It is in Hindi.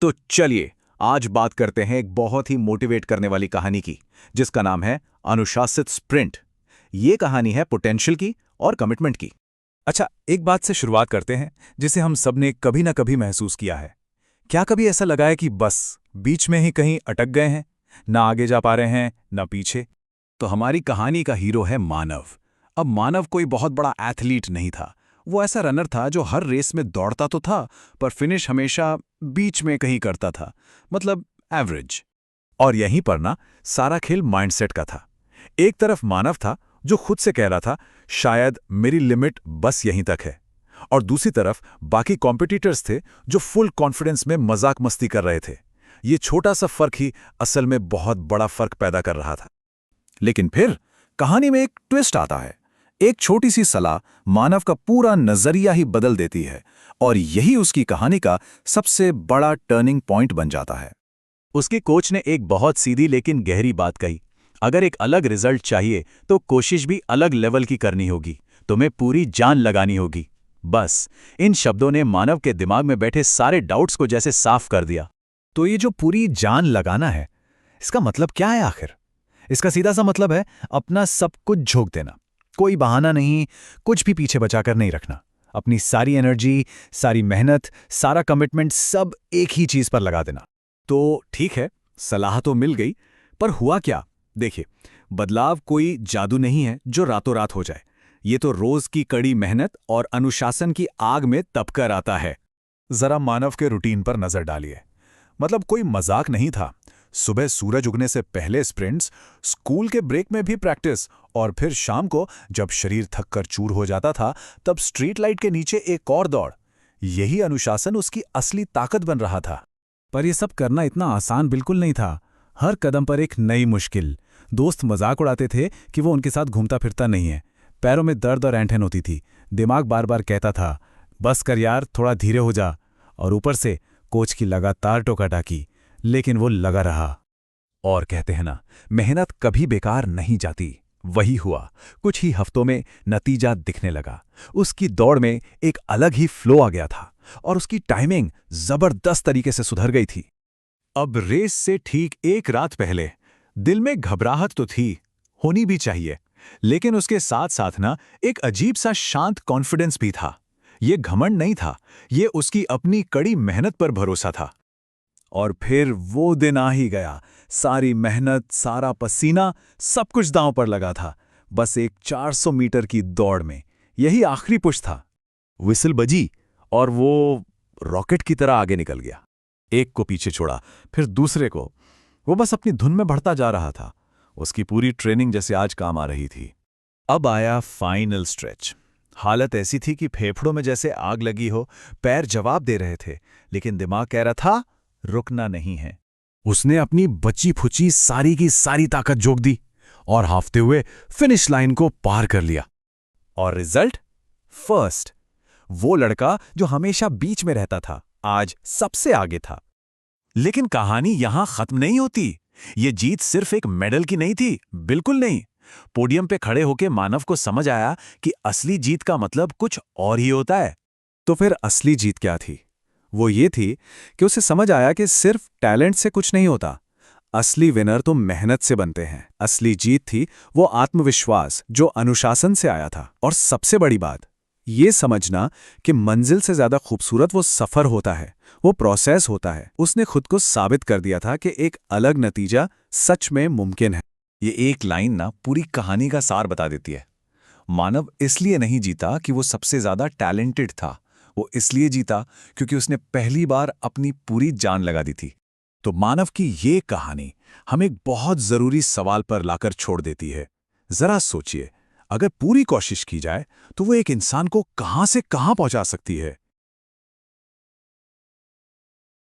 तो चलिए आज बात करते हैं एक बहुत ही मोटिवेट करने वाली कहानी की, जिसका नाम है अनुशासित स्प्रिंट। ये कहानी है पोटेंशियल की और कमिटमेंट की। अच्छा, एक बात से शुरुआत करते हैं जिसे हम सब ने कभी ना कभी महसूस किया है। क्या कभी ऐसा लगा है कि बस बीच में ही कहीं अटक गए हैं, ना आगे जा पा रहे हैं ना पीछे? तो हमारी कहानी का हीरो है मानव। अब मानव कोई बहुत बड़ा एथलीट नहीं था। वो ऐसा रनर था जो हर रेस में दौड़ता तो था, पर फिनिश हमेशा बीच में कहीं करता था, मतलब एवरेज। और यहीं पर ना सारा खेल माइंडसेट का था। एक तरफ मानव था जो खुद से कह रहा था शायद मेरी लिमिट बस यहीं तक है, और दूसरी तरफ बाकी कॉम्पिटिटर्स थे जो फुल कॉन्फिडेंस में मजाक मस्ती कर रहे थे। ये छोटा सा फर्क ही असल में बहुत बड़ा फर्क पैदा कर रहा था। लेकिन फिर कहानी में एक ट्विस्ट आता है। एक छोटी सी सलाह मानव का पूरा नजरिया ही बदल देती है, और यही उसकी कहानी का सबसे बड़ा टर्निंग पॉइंट बन जाता है। उसके कोच ने एक बहुत सीधी लेकिन गहरी बात कही, अगर एक अलग रिजल्ट चाहिए तो कोशिश भी अलग लेवल की करनी होगी, तुम्हें पूरी जान लगानी होगी। बस इन शब्दों ने मानव के दिमाग में बैठे सारे डाउट्स को जैसे साफ कर दिया। तो ये जो पूरी जान लगाना है, इसका मतलब क्या है आखिर? इसका सीधा सा मतलब है अपना सब कुछ झोंक देना। कोई बहाना नहीं, कुछ भी पीछे बचाकर नहीं रखना। अपनी सारी एनर्जी, सारी मेहनत, सारा कमिटमेंट सब एक ही चीज पर लगा देना। तो ठीक है, सलाह तो मिल गई, पर हुआ क्या? देखिए, बदलाव कोई जादू नहीं है जो रातों रात हो जाए। ये तो रोज की कड़ी मेहनत और अनुशासन की आग में तपकर आता है। जरा मानव के रूटीन पर नजर डालिए। मतलब कोई मजाक नहीं था। सुबह सूरज उगने से पहले स्प्रिंट्स, स्कूल के ब्रेक में भी प्रैक्टिस, और फिर शाम को जब शरीर थक कर चूर हो जाता था तब स्ट्रीट लाइट के नीचे एक और दौड़। यही अनुशासन उसकी असली ताकत बन रहा था। पर यह सब करना इतना आसान बिल्कुल नहीं था। हर कदम पर एक नई मुश्किल। दोस्त मजाक उड़ाते थे कि वो उनके साथ घूमता फिरता नहीं है। पैरों में दर्द और ऐंठन होती थी। दिमाग बार बार कहता था, बस कर यार, थोड़ा धीरे हो जा। और ऊपर से कोच की लगातार टोकाटाकी, लेकिन वो लगा रहा। और कहते हैं ना, मेहनत कभी बेकार नहीं जाती। वही हुआ। कुछ ही हफ्तों में नतीजा दिखने लगा। उसकी दौड़ में एक अलग ही फ्लो आ गया था, और उसकी टाइमिंग जबरदस्त तरीके से सुधर गई थी। अब रेस से ठीक एक रात पहले दिल में घबराहट तो थी, होनी भी चाहिए, लेकिन उसके साथ साथ ना एक अजीब सा शांत कॉन्फिडेंस भी था। ये घमंड नहीं था, ये उसकी अपनी कड़ी मेहनत पर भरोसा था। और फिर वो दिन आ ही गया। सारी मेहनत, सारा पसीना, सब कुछ दांव पर लगा था। बस एक 400 मीटर की दौड़ में यही आखिरी पुश था। विसल बजी और वो रॉकेट की तरह आगे निकल गया। एक को पीछे छोड़ा, फिर दूसरे को। वो बस अपनी धुन में बढ़ता जा रहा था। उसकी पूरी ट्रेनिंग जैसे आज काम आ रही थी। अब आया फाइनल स्ट्रेच। हालत ऐसी थी कि फेफड़ों में जैसे आग लगी हो। पैर जवाब दे रहे थे, लेकिन दिमाग कह रहा था रुकना नहीं है। उसने अपनी बची फुची सारी की सारी ताकत झोंक दी और हाफते हुए फिनिश लाइन को पार कर लिया। और रिजल्ट? फर्स्ट। वो लड़का जो हमेशा बीच में रहता था, आज सबसे आगे था। लेकिन कहानी यहां खत्म नहीं होती। ये जीत सिर्फ एक मेडल की नहीं थी, बिल्कुल नहीं। पोडियम पे खड़े होके मानव को समझ आया कि असली जीत का मतलब कुछ और ही होता है। तो फिर असली जीत क्या थी? वो ये थी कि उसे समझ आया कि सिर्फ टैलेंट से कुछ नहीं होता। असली विनर तो मेहनत से बनते हैं। असली जीत थी वो आत्मविश्वास जो अनुशासन से आया था। और सबसे बड़ी बात, ये समझना कि मंजिल से ज्यादा खूबसूरत वो सफर होता है, वो प्रोसेस होता है। उसने खुद को साबित कर दिया था कि एक अलग नतीजा सच में मुमकिन है। ये एक लाइन ना पूरी कहानी का सार बता देती है। मानव इसलिए नहीं जीता कि वो सबसे ज्यादा टैलेंटेड था, वो इसलिए जीता क्योंकि उसने पहली बार अपनी पूरी जान लगा दी थी। तो मानव की ये कहानी हमें एक बहुत जरूरी सवाल पर लाकर छोड़ देती है। जरा सोचिए, अगर पूरी कोशिश की जाए तो वो एक इंसान को कहां से कहां पहुंचा सकती है।